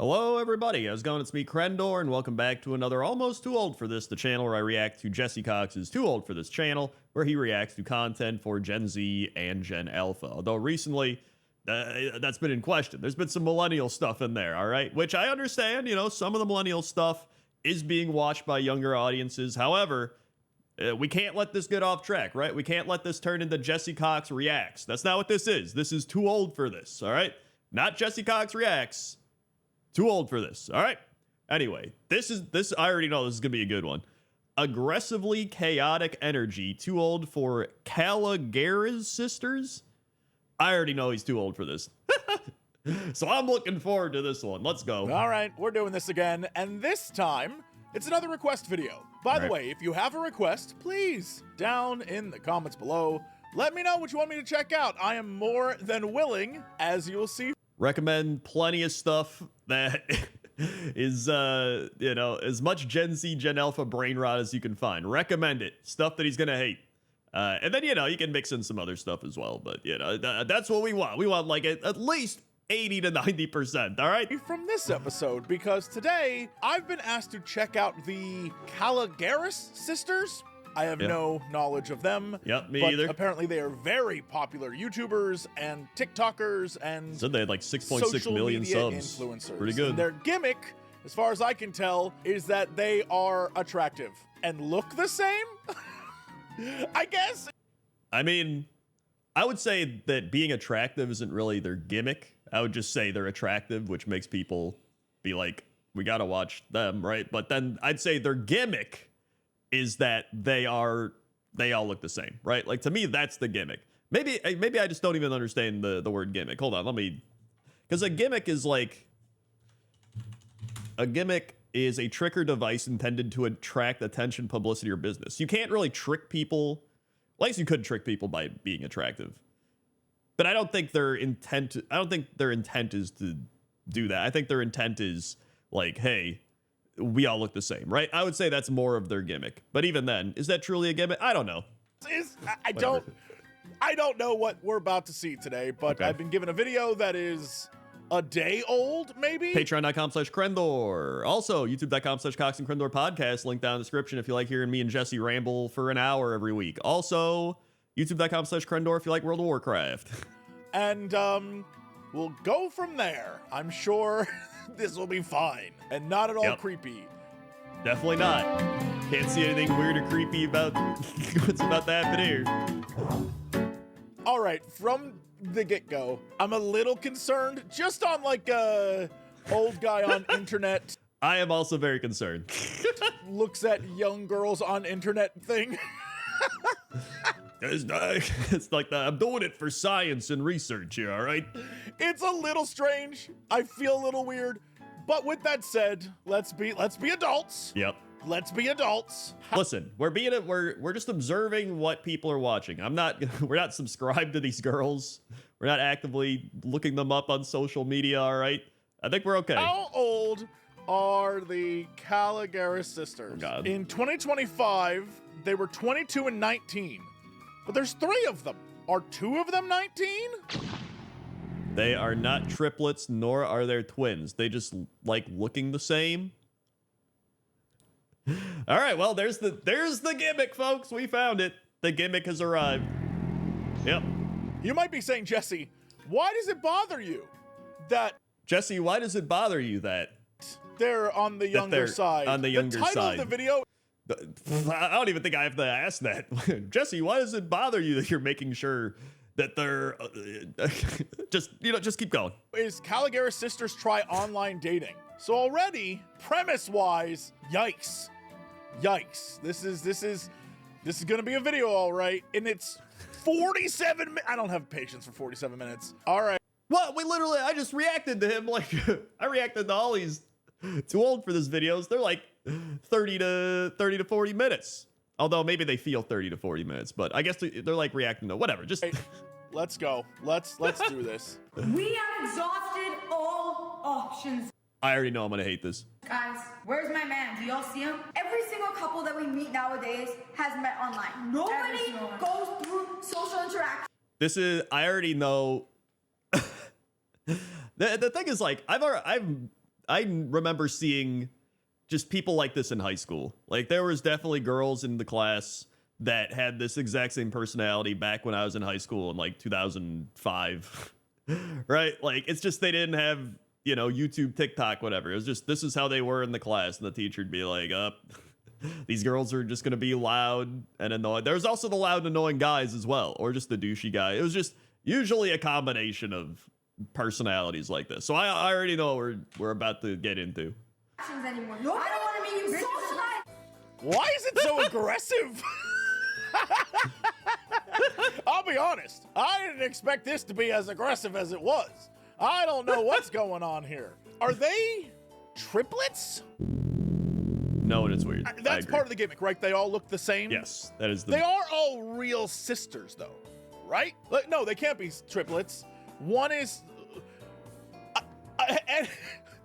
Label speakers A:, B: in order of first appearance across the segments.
A: Hello everybody, how's it going? It's me, Crendor, and welcome back to another Almost Too Old for This, the channel where I react to Jesse Cox's Too Old for This channel, where he reacts to content for Gen Z and Gen Alpha. Although recently, that's been in question. There's been some millennial stuff in there, alright? Which I understand, you know, some of the millennial stuff is being watched by younger audiences. However, we can't let this get off track, right? We can't let this turn into Jesse Cox Reacts. That's not what this is. This is Too Old for This, alright? Not Jesse Cox Reacts. Too old for this. All right. Anyway, this. I already know this is gonna be a good one. Aggressively chaotic energy. Too old for Kalogeras sisters. I already know he's too old for this. So I'm looking forward to this one. Let's go.
B: All right, we're doing this again, and this time it's another request video. By the way, if you have a request, please down in the comments below, let me know what you want me to check out. I am more than willing, as you will see.
A: Recommend plenty of stuff that is, you know, as much Gen Z, Gen Alpha brain rot as you can find. Recommend it. Stuff that he's gonna hate. And then, you know, you can mix in some other stuff as well. But, you know, that's what we want. We want, like, at least 80 to 90%, all right?
B: From this episode, because today I've been asked to check out the Kalogeras sisters. I have no knowledge of them.
A: Yep, me
B: but
A: either.
B: Apparently they are very popular YouTubers and TikTokers and
A: so they had like 6.6 million subs.
B: Influencers.
A: Pretty good.
B: And their gimmick, as far as I can tell, is that they are attractive and look the same. I guess.
A: I mean, I would say that being attractive isn't really their gimmick. I would just say they're attractive, which makes people be like, we gotta watch them, right? But then I'd say their gimmick is that they all look the same, right? Like, to me, that's the gimmick. Maybe I just don't even understand the word gimmick. Hold on, because a gimmick is a trick or device intended to attract attention, publicity, or business. You can't really trick people. Well, I guess you could trick people by being attractive, but I don't think their intent is to do that. I think their intent is like, hey, we all look the same, right? I would say that's more of their gimmick. But even then, is that truly a gimmick? I don't know.
B: I don't know what we're about to see today, but okay. I've been given a video that is a day old, maybe?
A: Patreon.com/Crendor. Also, YouTube.com/Cox and Crendor podcast. Link down in the description if you like hearing me and Jesse ramble for an hour every week. Also, YouTube.com/Crendor if you like World of Warcraft.
B: And, we'll go from there. I'm sure this will be fine and not at all creepy.
A: Definitely not. Can't see anything weird or creepy about what's about to happen here.
B: All right, from the get-go, I'm a little concerned just on like a old guy on internet.
A: I am also very concerned.
B: Looks at young girls on internet thing.
A: It's like I'm doing it for science and research here, all right?
B: It's a little strange. I feel a little weird. But with that said, let's be adults.
A: Yep.
B: Let's be adults.
A: Listen, we're just observing what people are watching. We're not subscribed to these girls. We're not actively looking them up on social media, all right? I think we're okay.
B: How old are the Kalogeras sisters?
A: Oh, God.
B: In 2025, they were 22 and 19. But there's 3 of them. Are 2 of them 19?
A: They are not triplets, nor are they twins. They just like looking the same. All right, well, there's the gimmick, folks. We found it. The gimmick has arrived. Yep.
B: You might be saying, Jesse, why does it bother you that...
A: Jesse, why does it bother you that...
B: they're on the younger side?
A: On the younger side.
B: The title of the video...
A: I don't even think I have to ask that. Jesse, why does it bother you that you're making sure that they're just keep going?
B: Is Kalogeras sisters try online dating? So already, premise-wise, yikes. This is gonna be a video, all right, and it's 47 minutes. I don't have patience for 47 minutes. All right.
A: What? I just reacted to him like I reacted to all these too old for this videos. They're like 30 to 40 minutes. Although maybe they feel 30 to 40 minutes, but I guess they're like reacting to whatever. Just
B: let's go. Let's do this.
C: We have exhausted all options.
A: I already know I'm gonna hate this.
C: Guys, where's my man? Do y'all see him? Every single couple that we meet nowadays has met online. Nobody goes through social interaction. I already know. The thing is, like, I've
A: I remember seeing just people like this in high school. Like there was definitely girls in the class that had this exact same personality back when I was in high school in like 2005. Right? Like it's just they didn't have, you know, YouTube, TikTok, whatever. It was just this is how they were in the class, and the teacher'd be like, these girls are just gonna be loud and annoying. There's also the loud, annoying guys as well, or just the douchey guy. It was just usually a combination of personalities like this. So I already know what we're about to get into.
C: Anymore. No, I don't want to meet you bitches.
B: Why is it so aggressive? I'll be honest. I didn't expect this to be as aggressive as it was. I don't know what's going on here. Are they triplets?
A: No, and it's weird.
B: That's part of the gimmick, right? They all look the same?
A: Yes, that is the...
B: They are all real sisters, though, right? Like, no, they can't be triplets. One is...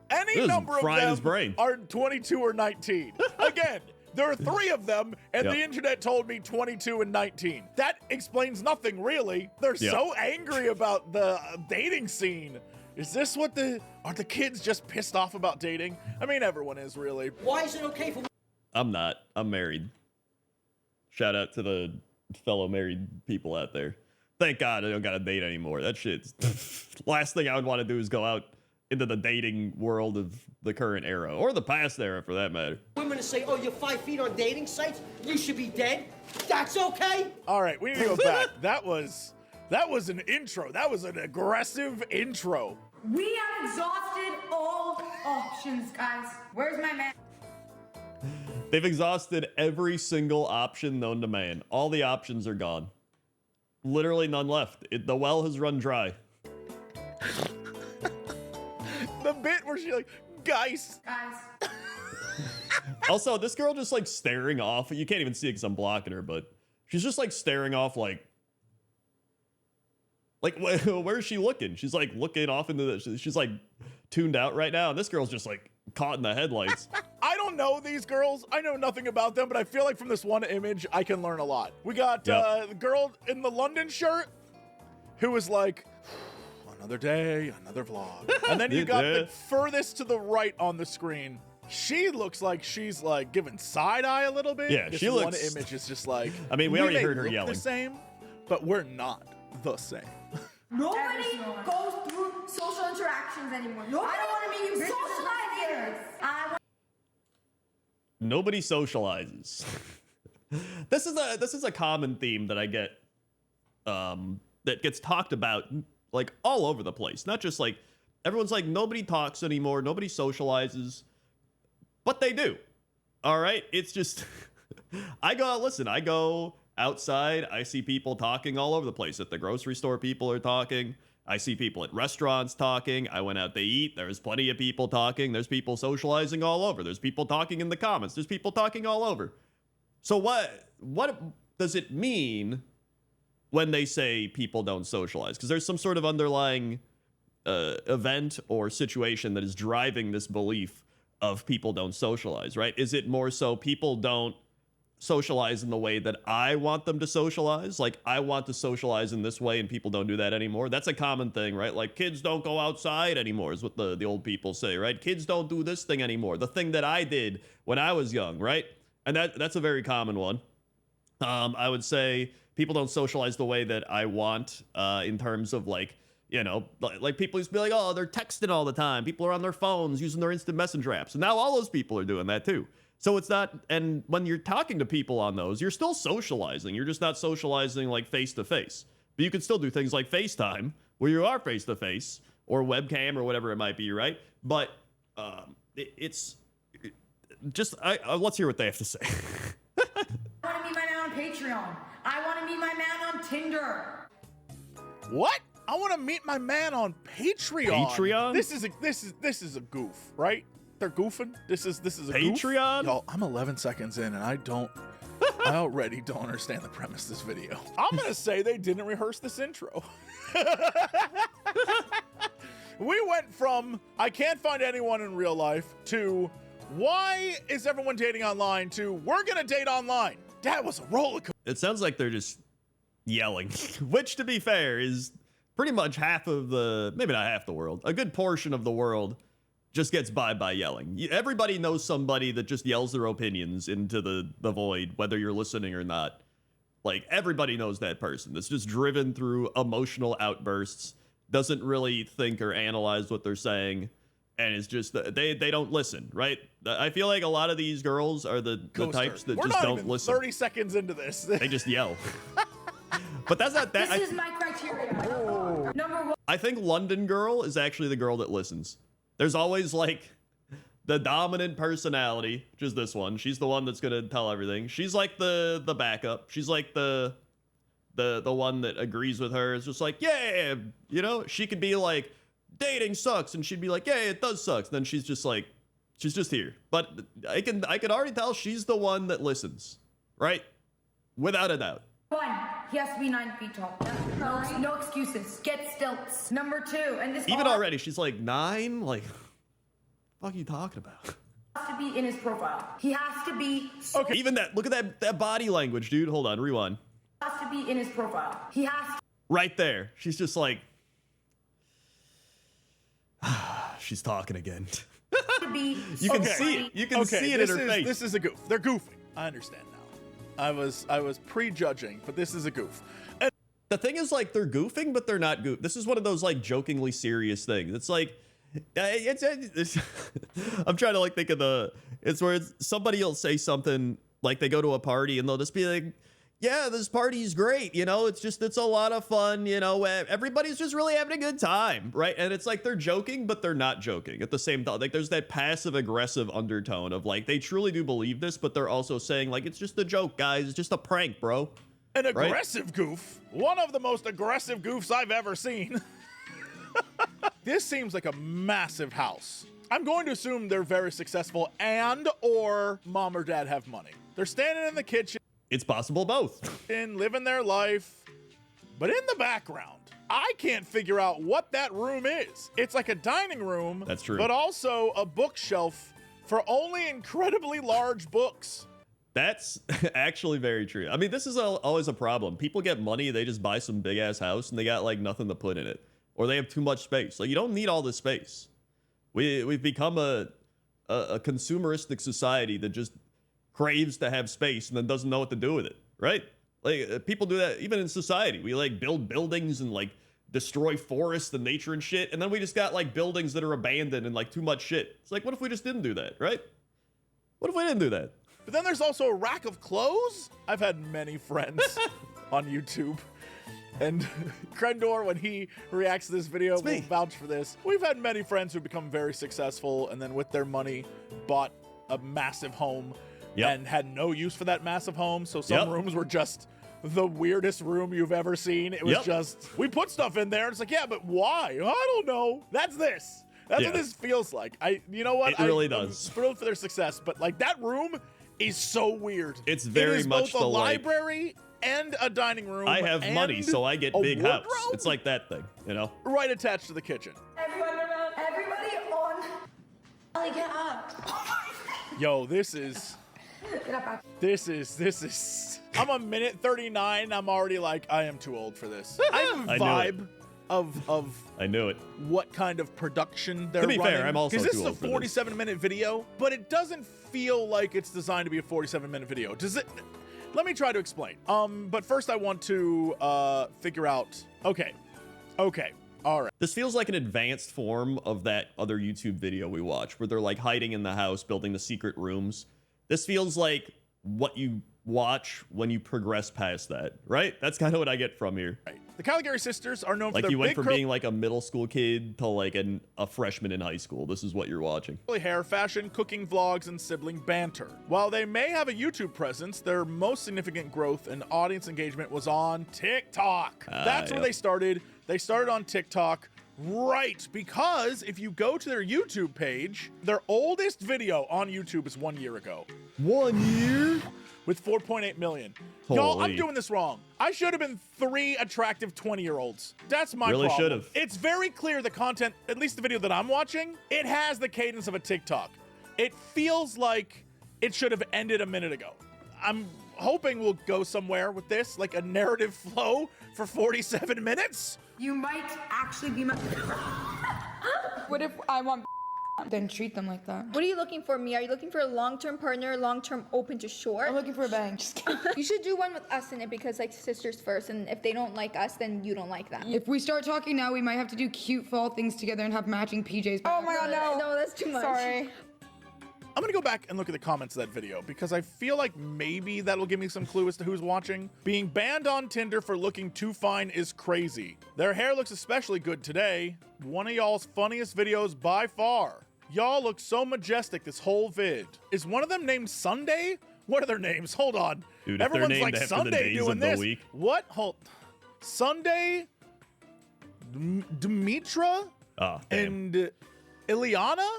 B: any number of them are 22 or 19. Again, there are 3 of them, and the internet told me 22 and 19. That explains nothing, really. They're so angry about the dating scene. Is this what are the kids just pissed off about dating? I mean, everyone is, really.
D: Why is it okay for...
A: I'm not. I'm married. Shout out to the fellow married people out there. Thank God I don't got a date anymore. That shit's... Last thing I would want to do is go out into the dating world of the current era, or the past era for that matter.
D: Women to say, oh, you're 5 feet on dating sites? You should be dead? That's okay?
B: All right, we need to go back. That was an intro. That was an aggressive intro.
C: We have exhausted all options, guys. Where's my man?
A: They've exhausted every single option known to man. All the options are gone. Literally none left. The well has run dry.
B: The bit where she like, guys.
A: Also, this girl just like staring off. You can't even see it because I'm blocking her, but she's just like staring off like where is she looking? She's like looking off into the, she's like tuned out right now. And this girl's just like caught in the headlights.
B: I don't know these girls. I know nothing about them, but I feel like from this one image, I can learn a lot. We got the girl in the London shirt who was like, another day, another vlog. And then you got the furthest to the right on the screen. She looks like she's like giving side eye a little bit.
A: Yeah,
B: this
A: she looks.
B: One image is just like.
A: I mean, we already heard her
B: look
A: yelling.
B: The same, but we're not the same.
C: Nobody goes through social interactions anymore. I don't want to meet you bitches.
A: Nobody socializes. This is a common theme that I get that gets talked about like all over the place. Not just like everyone's like nobody talks anymore, nobody socializes, but they do. All right, it's just I go outside, I see people talking all over the place. At the grocery store, people are talking. I see people at restaurants talking. I went out to eat. There's plenty of people talking. There's people socializing all over. There's people talking in the comments. There's people talking all over. So what does it mean when they say people don't socialize? Because there's some sort of underlying event or situation that is driving this belief of people don't socialize, right? Is it more so people don't socialize in the way that I want them to socialize? Like I want to socialize in this way and people don't do that anymore. That's a common thing, right? Like kids don't go outside anymore is what the old people say, right? Kids don't do this thing anymore. The thing that I did when I was young, right? And that's a very common one. I would say people don't socialize the way that I want in terms of like, you know, like people used to be like, oh, they're texting all the time. People are on their phones using their instant messenger apps. And now all those people are doing that too. So it's not, and when you're talking to people on those, you're still socializing. You're just not socializing like face to face. But you can still do things like FaceTime, where you are face to face, or webcam, or whatever it might be, right? But it's just, let's hear what they have to say.
C: I want to meet my man on Patreon. I want to meet my man on Tinder.
B: What? I want to meet my man on Patreon.
A: Patreon?
B: This is a goof, right? They're goofing. This is a
A: Patreon?
B: Goof. Y'all, I'm 11 seconds in and I already don't understand the premise of this video. I'm gonna say they didn't rehearse this intro. We went from I can't find anyone in real life to why is everyone dating online to we're gonna date online. That was a roller coaster.
A: It sounds like they're just yelling, which to be fair is pretty much half of the, maybe not half the world, a good portion of the world just gets by yelling. Everybody knows somebody that just yells their opinions into the void, whether you're listening or not. Like, everybody knows that person that's just driven through emotional outbursts, doesn't really think or analyze what they're saying, and it's just, they don't listen, right? I feel like a lot of these girls are the types that just don't listen.
B: 30 seconds into this.
A: They just yell. But that's not that.
C: This is my criteria. Number one.
A: I think London girl is actually the girl that listens. There's always like the dominant personality, which is this one. She's the one that's gonna tell everything. She's like the backup. She's like the one that agrees with her. It's just like, yeah, you know, she could be like, dating sucks, and she'd be like, yeah, it does suck. Then she's just like, she's just here. But I can already tell she's the one that listens, right? Without a doubt.
C: 1, he has to be 9 feet tall. No excuses. Get stilts. Number 2, and this
A: Even already, she's like 9. Like, what the fuck are you talking about?
C: Has to be in his profile. He has to be.
B: Okay.
A: Even that. Look at that body language, dude. Hold on, rewind.
C: Has to be in his profile. He has to.
A: Right there. She's just like, she's talking again.
C: Be.
A: You can see it. You can see it in her face.
B: This is a goof. They're goofing. I understand now. I was prejudging, but this is a goof. And
A: the thing is, like, they're goofing, but they're not goof. This is one of those like jokingly serious things. It's like, it's I'm trying to like think of it's where somebody will say something like they go to a party and they'll just be like, yeah, this party's great, you know, it's a lot of fun, you know, everybody's just really having a good time, right? And it's like they're joking, but they're not joking at the same time. Like, there's that passive aggressive undertone of like, they truly do believe this, but they're also saying like, it's just a joke, guys, it's just a prank, bro.
B: An aggressive goof. One of the most aggressive goofs I've ever seen. This seems like a massive house. I'm going to assume they're very successful and or mom or dad have money. They're standing in the kitchen.
A: It's possible both.
B: And living their life. But in the background, I can't figure out what that room is. It's like a dining room.
A: That's true.
B: But also a bookshelf for only incredibly large books.
A: That's actually very true. I mean, this is always a problem. People get money, they just buy some big ass house and they got like nothing to put in it. Or they have too much space. Like, you don't need all this space. We've become a consumeristic society that just craves to have space and then doesn't know what to do with it, right? Like, people do that even in society. We like build buildings and like destroy forests and nature and shit, and then we just got like buildings that are abandoned and like too much shit. It's like, what if we just didn't do that, right? What if we didn't do that?
B: But then there's also a rack of clothes. I've had many friends on YouTube. And Crendor, when he reacts to this video, will vouch for this. We've had many friends who become very successful and then with their money bought a massive home and had no use for that massive home. So some rooms were just the weirdest room you've ever seen. It was just, we put stuff in there. And it's like, yeah, but why? I don't know. That's this. That's what this feels like. You know what?
A: It really does.
B: I'm thrilled for their success, but like that room is so weird.
A: It's very much
B: both a library and a dining room.
A: I have money, so I get big house. It's like that thing, you know?
B: Right attached to the kitchen.
C: Everybody on. Ellie, get up.
B: Yo, this is. I'm a minute 39. I'm already like, I am too old for this. I have a vibe of.
A: I knew it.
B: What kind of production they're running.
A: To be fair, I'm also too old for this.
B: Because this is a 47-minute video, but it doesn't feel like it's designed to be a 47-minute video. Does it? Let me try to explain. But first I want to figure out. Okay. All right.
A: This feels like an advanced form of that other YouTube video we watch where they're like hiding in the house, building the secret rooms. This feels like what you watch when you progress past that, right? That's kind of what I get from here.
B: Right. The Kalogeras sisters are known for
A: like
B: their
A: you went
B: big
A: from being like a middle school kid to like a freshman in high school. This is what you're watching.
B: Hair, fashion, cooking vlogs, and sibling banter. While they may have a YouTube presence, their most significant growth and audience engagement was on TikTok. That's where they started. They started on TikTok. Right, because if you go to their YouTube page, their oldest video on YouTube is 1 year ago.
A: 1 year?
B: With 4.8 million.
A: Holy.
B: Y'all, I'm doing this wrong. I should have been 3 attractive 20-year-olds. That's my problem.
A: Really should have.
B: It's very clear the content, at least the video that I'm watching, it has the cadence of a TikTok. It feels like it should have ended a minute ago. I'm hoping we'll go somewhere with this, like a narrative flow for 47 minutes.
C: You might actually be my.
E: What if I want then treat them like that.
C: What are you looking for, me? Are you looking for a long-term partner, long-term open to short?
E: I'm looking for a bang. Just kidding.
C: You should do one with us in it because like sisters first, and if they don't like us, then you don't like them.
E: If we start talking now, we might have to do cute fall things together and have matching PJs.
C: Oh my god, no. No, that's too much.
E: Sorry.
B: I'm gonna go back and look at the comments of that video because I feel like maybe that'll give me some clue as to who's watching. Being banned on Tinder for looking too fine is crazy. Their hair looks especially good today. One of y'all's funniest videos by far. Y'all look so majestic this whole vid. Is one of them named Sunday? What are their names? Hold on.
A: Dude, if
B: everyone's
A: they're named
B: like
A: after the
B: Sunday
A: days
B: doing
A: of the
B: this.
A: week.
B: What? Hold. Sunday, Demetra, and Ileana?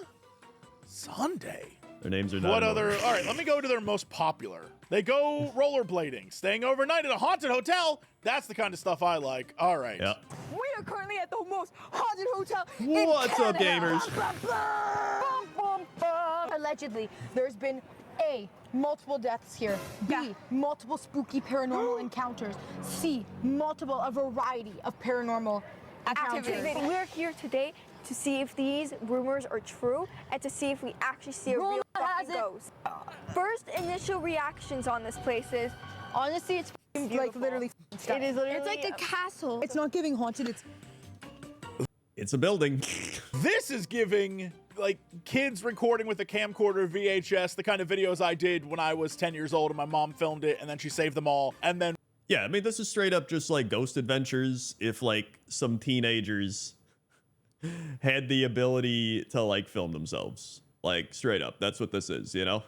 B: Sunday.
A: Their names are not.
B: What other? All right, let me go to their most popular. They go rollerblading, staying overnight at a haunted hotel. That's the kind of stuff I like. All right.
A: Yep.
F: We are currently at the most haunted hotel
A: What's
F: in
A: up,
F: Canada.
A: gamers?
F: Allegedly, there's been A, multiple deaths here. B, multiple spooky paranormal encounters. C, a variety of paranormal activities.
G: We're here today to see if these rumors are true and to see if we actually see a real fucking ghost. First initial reactions on this place is,
F: Honestly, it's like literally
G: it is literally
C: It's like a castle.
F: It's not giving haunted,
A: It's a building.
B: This is giving like kids recording with a camcorder VHS, the kind of videos I did when I was 10 years old and my mom filmed it and then she saved them all. And then
A: Yeah, I mean, this is straight up just like Ghost Adventures if like some teenagers had the ability to like film themselves. Like straight up, that's what this is, you know?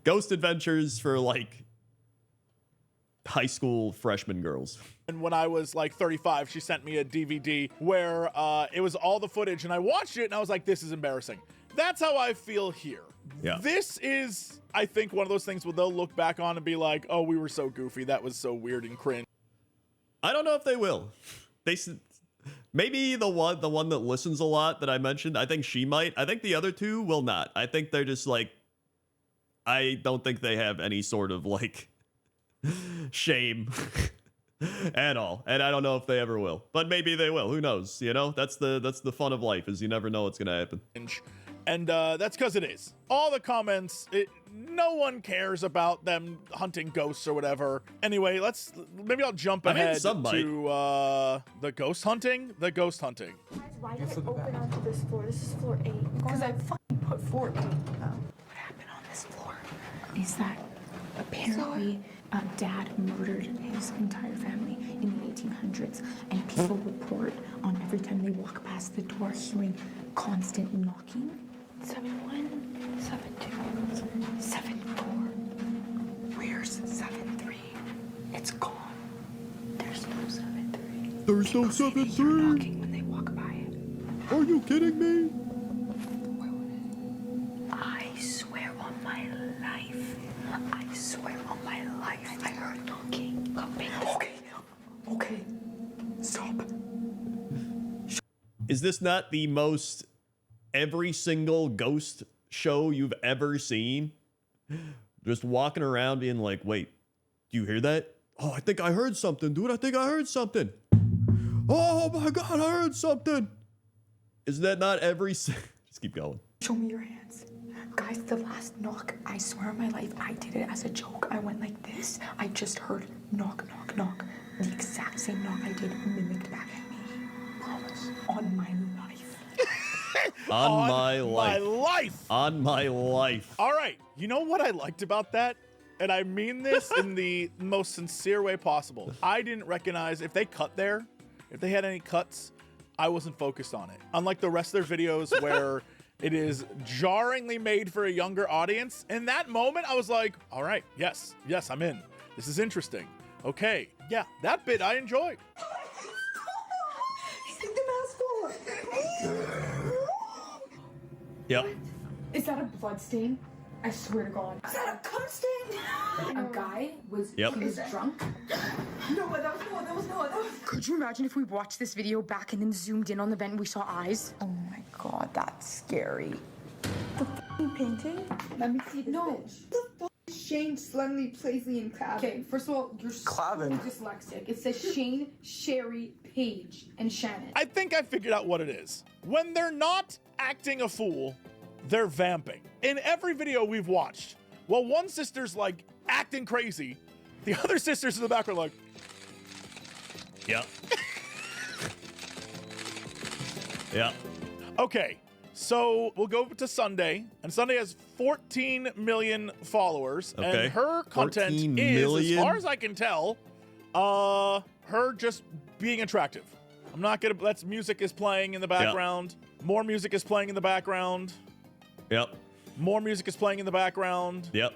A: Ghost Adventures for like high school freshman girls.
B: And when I was like 35, she sent me a DVD where it was all the footage and I watched it and I was like, this is embarrassing. That's how I feel here.
A: Yeah.
B: This is, I think, one of those things where they'll look back on and be like, oh, we were so goofy. That was so weird and cringe.
A: I don't know if they will. Maybe the one that listens a lot that I mentioned, I think she might. I think the other two will not. I think they're just like, I don't think they have any sort of like shame at all. And I don't know if they ever will. But maybe they will. Who knows? You know, that's the fun of life, is you never know what's gonna happen.
B: And that's because it is. All the comments, no one cares about them hunting ghosts or whatever. Anyway, maybe I'll jump ahead to the ghost hunting. The ghost hunting.
G: why did it open onto this floor? This is floor 8.
E: Because I fucking put floor 8.
H: What happened on this floor is that apparently Dad murdered his entire family in the 1800s, and people report on every time they walk past the door hearing constant knocking. 71, 72, 74. Where's 73? It's gone. There's no 73.
A: There's no
H: People say they hear
A: 73.
H: knocking when they walk by it.
A: Are you kidding me?
H: I swear on my life. I swear on my life. I heard knocking. Okay. Stop.
A: Is this not the most every single ghost show you've ever seen? Just walking around being like, wait, do you hear that? Oh, I think I heard something, dude. I think I heard something. Oh my God, I heard something. Is that not every... Just keep going.
H: Show me your hands. Guys, the last knock, I swear on my life, I did it as a joke. I went like this. I just heard knock, knock, knock. The exact same knock I did mimicked back at me. Promise. On my life.
A: On my life.
B: My life.
A: On my life.
B: All right. You know what I liked about that? And I mean this in the most sincere way possible. I didn't recognize if they cut there, if they had any cuts, I wasn't focused on it. Unlike the rest of their videos where it is jarringly made for a younger audience. In that moment, I was like, all right, yes, I'm in. This is interesting. Okay, yeah, that bit I enjoyed.
A: Yep.
I: Is that a blood stain? I swear to God.
C: Is that a cum stain?
I: A guy was
A: Yep.
I: he was drunk.
C: No, that was Noah.
E: Could you imagine if we watched this video back and then zoomed in on the vent and we saw eyes?
H: Oh my God, that's scary.
G: Painting?
C: Let me see this
I: No.
C: bitch.
I: Shane, Slenley, Paisley, and Clavin. Okay, first of all, you're so dyslexic. It says Shane, Sherry, Paige, and Shannon.
B: I think I figured out what it is. When they're not acting a fool, they're vamping. In every video we've watched, while one sister's like acting crazy, the other sisters in the back are like,
A: Yep. Yeah.
B: okay, so we'll go to Sunday, and Sunday has 14 million followers,
A: Okay.
B: and her content
A: 14
B: is,
A: million?
B: as far as I can tell, her just being attractive. I'm not gonna, that's music is playing in the background. More music is playing in the background.
A: Yep.
B: More music is playing in the background.
A: Yep.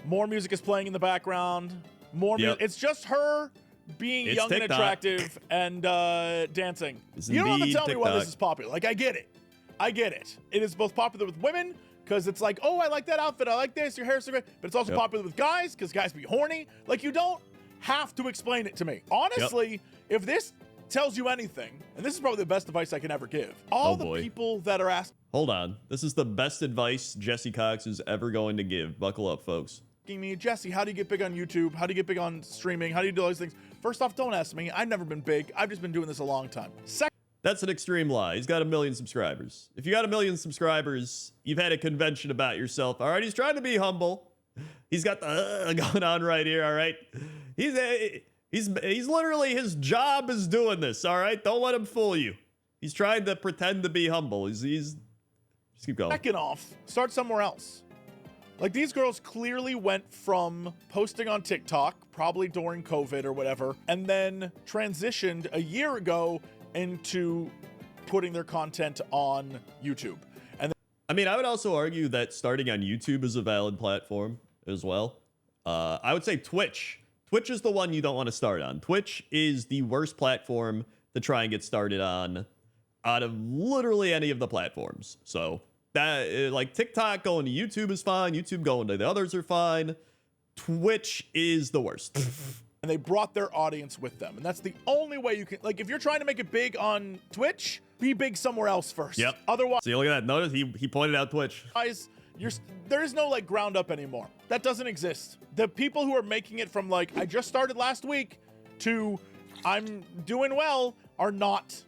B: More music is playing in the background. More music.
A: Yep.
B: It's just her being
A: It's
B: young and
A: TikTok.
B: attractive and dancing.
A: It's
B: You don't have to
A: indeed
B: tell me why
A: TikTok.
B: this is popular. Like, I get it. I get it. It is both popular with women because it's like, oh, I like that outfit. I like this. Your hair's so great. But it's also
A: Yep.
B: popular with guys because guys be horny. Like, you don't have to explain it to me. Honestly, if this tells you anything, and this is probably the best advice I can ever give, all the
A: boy.
B: people that are asking
A: Hold on. This is the best advice Jesse Cox is ever going to give. Buckle up, folks.
B: me, Jesse, how do you get big on YouTube? How do you get big on streaming? How do you do all these things? First off, don't ask me. I've never been big. I've just been doing this a long time. Second,
A: That's an extreme lie. He's got 1 million subscribers. If you got 1 million subscribers, you've had a convention about yourself. All right, he's trying to be humble. He's got the going on right here. All right, he's literally, his job is doing this. All right, don't let him fool you. He's trying to pretend to be humble. He's just keep going.
B: second off, start somewhere else. Like, these girls clearly went from posting on TikTok, probably during COVID or whatever, and then transitioned a year ago into putting their content on YouTube. And
A: I mean, I would also argue that starting on YouTube is a valid platform as well. I would say Twitch. Twitch is the one you don't want to start on. Twitch is the worst platform to try and get started on out of literally any of the platforms. So that, like, TikTok going to YouTube is fine. YouTube going to the others are fine. Twitch is the worst.
B: and they brought their audience with them. And that's the only way you can, like, if you're trying to make it big on Twitch, be big somewhere else first.
A: Yep.
B: Otherwise,
A: See, look at that. Notice he pointed out Twitch.
B: there is no, like, ground up anymore. That doesn't exist. The people who are making it from, like, I just started last week to I'm doing well are not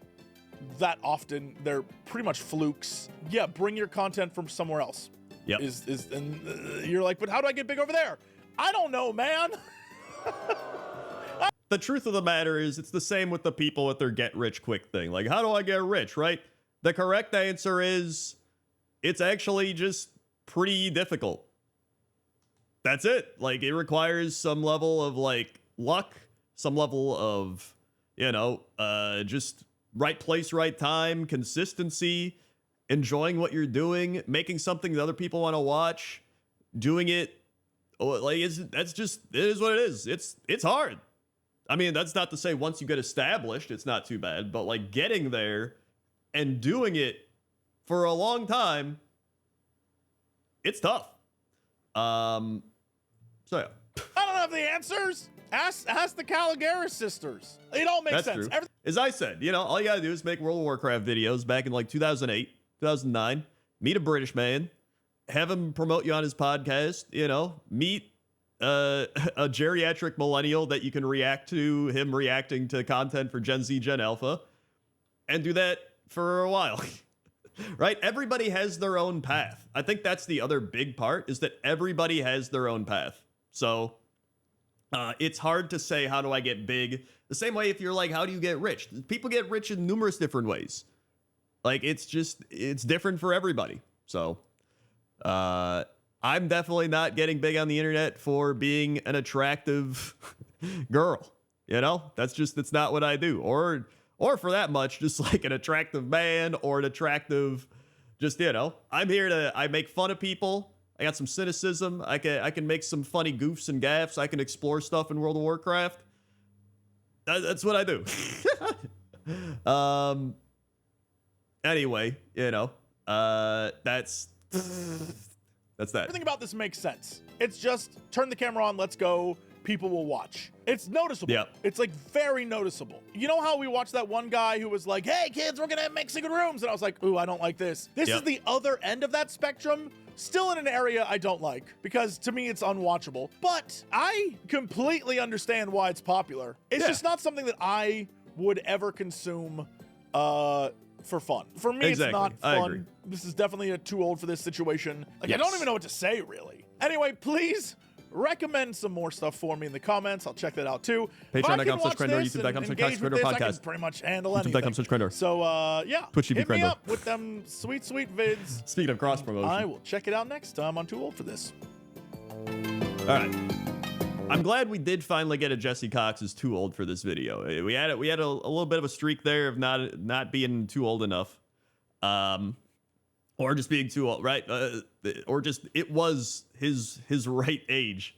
B: that often. They're pretty much flukes. Yeah, bring your content from somewhere else.
A: Yep.
B: And you're like, but how do I get big over there? I don't know, man.
A: The truth of the matter is, it's the same with the people with their get rich quick thing. Like, how do I get rich, right? The correct answer is, it's actually just pretty difficult. That's it. Like, it requires some level of, like, luck, some level of, you know, just right place, right time, consistency, enjoying what you're doing, making something that other people want to watch, doing it. Like, it is what it is. It's hard. I mean, that's not to say once you get established, it's not too bad, but like getting there and doing it for a long time, it's tough. So yeah.
B: I don't have the answers. Ask the Kalogeras sisters. It all makes sense.
A: True. As I said, you know, all you gotta do is make World of Warcraft videos back in like 2008, 2009, meet a British man, have him promote you on his podcast, you know, meet a geriatric millennial that you can react to him reacting to content for Gen Z, Gen Alpha, and do that for a while. Right? Everybody has their own path. I think that's the other big part, is that everybody has their own path. So it's hard to say, how do I get big? The same way if you're like, how do you get rich? People get rich in numerous different ways. Like, it's different for everybody. So I'm definitely not getting big on the internet for being an attractive girl. You know, that's not what I do. Or for that much, just like an attractive man or an attractive, just, you know, I make fun of people. I got some cynicism. I can make some funny goofs and gaffes. I can explore stuff in World of Warcraft. That's what I do. Anyway, you know, that's that.
B: Everything about this makes sense. It's just turn the camera on, let's go, people will watch. It's noticeable.
A: Yep.
B: It's like very noticeable. You know how we watched that one guy who was like, hey kids, we're gonna make secret rooms. And I was like, ooh, I don't like this. This is the other end of that spectrum. Still in an area I don't like because to me it's unwatchable, but I completely understand why it's popular. It's just not something that I would ever consume for fun. For me, it's not fun.
A: I agree.
B: This is definitely a too old for this situation. Like, I don't even know what to say, really. Anyway, please recommend some more stuff for me in the comments. I'll check that out too.
A: Patreon.com/Crendor, YouTube.com/Crendor
B: podcast. I
A: podcast.
B: can pretty much handle anything.
A: YouTube.com/Crendor.
B: So, yeah.
A: Twitch TV
B: hit me
A: Crendor.
B: up with them sweet, sweet vids.
A: Speaking of cross promotion,
B: I will check it out next time on Too Old for This.
A: All right. I'm glad we did finally get a Jesse Cox's Too Old for This video. We had a little bit of a streak there of not being too old enough, or just being too old, right? Or just it was his right age.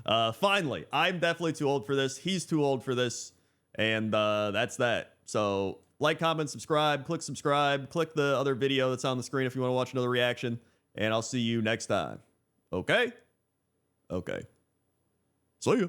A: Finally, I'm definitely too old for this. He's too old for this, and that's that. So like, comment, subscribe. Click subscribe. Click the other video that's on the screen if you want to watch another reaction, and I'll see you next time. Okay. Okay. See ya.